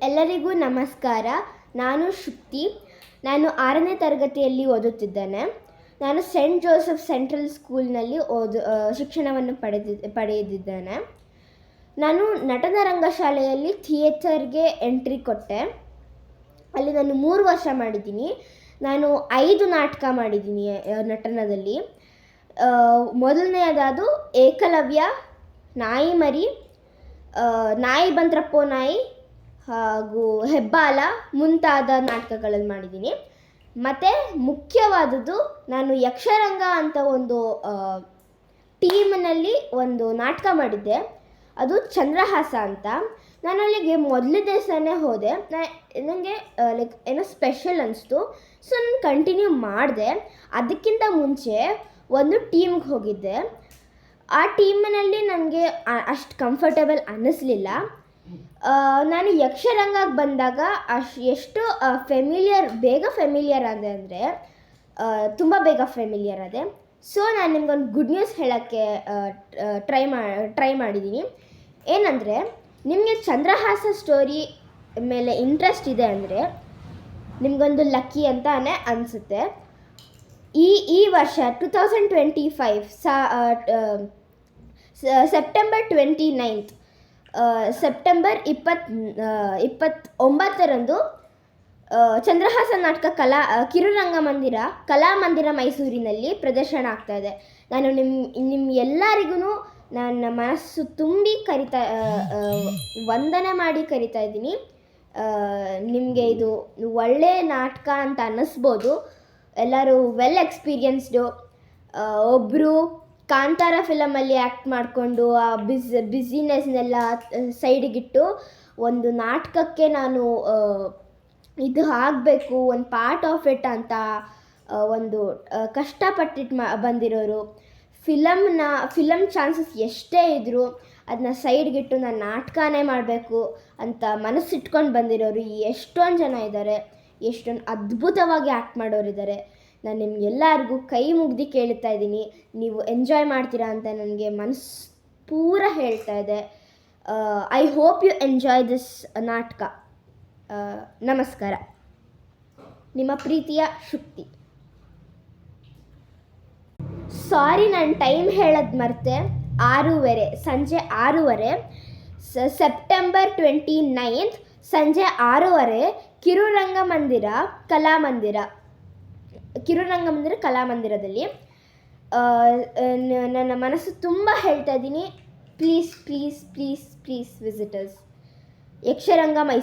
ಎಲ್ಲರಿಗೂ ನಮಸ್ಕಾರ. ನಾನು ಶುಕ್ತಿ. ನಾನು 6ನೇ ತರಗತಿಯಲ್ಲಿ ಓದುತ್ತಿದ್ದೇನೆ. ನಾನು ಸೆಂಟ್ ಜೋಸೆಫ್ ಸೆಂಟ್ರಲ್ ಸ್ಕೂಲ್ನಲ್ಲಿ ಶಿಕ್ಷಣವನ್ನು ಪಡೆದಿದ್ದೇನೆ. ನಾನು ನಟನ ರಂಗಶಾಲೆಯಲ್ಲಿ ಥಿಯೇಟರ್ಗೆ ಎಂಟ್ರಿ ಕೊಟ್ಟೆ. ಅಲ್ಲಿ ನಾನು 3 ವರ್ಷ ಮಾಡಿದ್ದೀನಿ. ನಾನು 5 ನಾಟಕ ಮಾಡಿದ್ದೀನಿ ನಟನದಲ್ಲಿ. ಮೊದಲನೆಯದಾದು ಏಕಲವ್ಯ, ನಾಯಿ ಮರಿ, ನಾಯಿ ಬಂದ್ರಪ್ಪೋ ನಾಯಿ ಹಾಗೂ ಹೆಬ್ಬಾಲ ಮುಂತಾದ ನಾಟಕಗಳಲ್ಲಿ ಮಾಡಿದ್ದೀನಿ. ಮತ್ತು ಮುಖ್ಯವಾದದ್ದು, ನಾನು ಯಕ್ಷರಂಗ ಅಂತ ಒಂದು ಟೀಮ್ನಲ್ಲಿ ಒಂದು ನಾಟಕ ಮಾಡಿದ್ದೆ. ಅದು ಚಂದ್ರಹಾಸ ಅಂತ. ನಾನು ಅಲ್ಲಿಗೆ ಮೊದಲನೇ ದಿವಸನೇ ಹೋದೆ. ನನಗೆ ಏನೋ ಸ್ಪೆಷಲ್ ಅನಿಸ್ತು. ಸೊ ನಾನು ಕಂಟಿನ್ಯೂ ಮಾಡಿದೆ. ಅದಕ್ಕಿಂತ ಮುಂಚೆ ಒಂದು ಟೀಮ್ಗೆ ಹೋಗಿದ್ದೆ. ಆ ಟೀಮಿನಲ್ಲಿ ನನಗೆ ಅಷ್ಟು ಕಂಫರ್ಟೇಬಲ್ ಅನ್ನಿಸ್ಲಿಲ್ಲ. ನಾನು ಯಕ್ಷರಂಗಕ್ಕೆ ಬಂದಾಗ ಎಷ್ಟು ಬೇಗ ಫೆಮಿಲಿಯರ್ ಆದೆ ಅಂದರೆ ತುಂಬ ಬೇಗ ಫೆಮಿಲಿಯರ್ ಆದೆ. ಸೊ ನಾನು ನಿಮ್ಗೊಂದು ಗುಡ್ ನ್ಯೂಸ್ ಹೇಳೋಕ್ಕೆ ಟ್ರೈ ಮಾಡಿದ್ದೀನಿ. ಏನಂದರೆ, ನಿಮಗೆ ಚಂದ್ರಹಾಸ ಸ್ಟೋರಿ ಮೇಲೆ ಇಂಟ್ರೆಸ್ಟ್ ಇದೆ ಅಂದರೆ ನಿಮಗೊಂದು ಲಕ್ಕಿ ಅಂತಾನೆ ಅನಿಸುತ್ತೆ. ಈ ವರ್ಷ 2025 ಸೆಪ್ಟೆಂಬರ್ 29 ಸೆಪ್ಟೆಂಬರ್ 29ರಂದು ಚಂದ್ರಹಾಸ ನಾಟಕ ಕಿರುರಂಗಮಂದಿರ ಕಲಾಮಂದಿರ ಮೈಸೂರಿನಲ್ಲಿ ಪ್ರದರ್ಶನ ಆಗ್ತಾಯಿದೆ. ನಾನು ನಿಮ್ಮ ಎಲ್ಲರಿಗೂ ನನ್ನ ಮನಸ್ಸು ತುಂಬಿ ವಂದನೆ ಮಾಡಿ ಕರಿತಾ ಇದ್ದೀನಿ. ನಿಮಗೆ ಇದು ಒಳ್ಳೆಯ ನಾಟಕ ಅಂತ ಅನ್ನಿಸ್ಬೋದು. ಎಲ್ಲರೂ ವೆಲ್ ಎಕ್ಸ್ಪೀರಿಯನ್ಸ್ಡು. ಒಬ್ಬರು ಕಾಂತಾರ ಫಿಲಮಲ್ಲಿ ಆ್ಯಕ್ಟ್ ಮಾಡಿಕೊಂಡು ಆ ಬ್ಯುಸಿನೆಸ್ನೆಲ್ಲ ಸೈಡಿಗಿಟ್ಟು ಒಂದು ನಾಟಕಕ್ಕೆ ನಾನು ಇದು ಆಗಬೇಕು, ಒಂದು ಪಾರ್ಟ್ ಆಫ್ ಇಟ್ ಅಂತ ಒಂದು ಕಷ್ಟಪಟ್ಟಿಟ್ಟು ಬಂದಿರೋರು. ಫಿಲಮ್ ಚಾನ್ಸಸ್ ಎಷ್ಟೇ ಇದ್ದರೂ ಅದನ್ನ ಸೈಡ್ಗಿಟ್ಟು ನಾನು ನಾಟಕನೇ ಮಾಡಬೇಕು ಅಂತ ಮನಸ್ಸಿಟ್ಕೊಂಡು ಬಂದಿರೋರು ಎಷ್ಟೊಂದು ಜನ ಇದ್ದಾರೆ. ಎಷ್ಟೊಂದು ಅದ್ಭುತವಾಗಿ ಆ್ಯಕ್ಟ್ ಮಾಡೋರಿದ್ದಾರೆ. ನಾನು ನಿಮಗೆಲ್ಲರಿಗೂ ಕೈ ಮುಗ್ದು ಕೇಳ್ತಾ ಇದ್ದೀನಿ. ನೀವು ಎಂಜಾಯ್ ಮಾಡ್ತೀರಾ ಅಂತ ನನಗೆ ಮನಸ್ಸು ಪೂರ ಹೇಳ್ತಾ ಇದೆ. I hope you enjoy this ನಾಟಕ. ನಮಸ್ಕಾರ. ನಿಮ್ಮ ಪ್ರೀತಿಯ ಶುಕ್ತಿ. ಸಾರಿ, ನಾನು ಟೈಮ್ ಹೇಳೋದು ಮರೆತೆ. 6:30 ಸಂಜೆ 6:30 ಸೆಪ್ಟೆಂಬರ್ 29 ಸಂಜೆ 6:30 ಕಿರುರಂಗಮಂದಿರ ಕಲಾಮಂದಿರದಲ್ಲಿ. ನನ್ನ ಮನಸ್ಸು ತುಂಬ ಹೇಳ್ತಾ ಇದ್ದೀನಿ. Please please please please visitors. Yaksharanga Mysuru.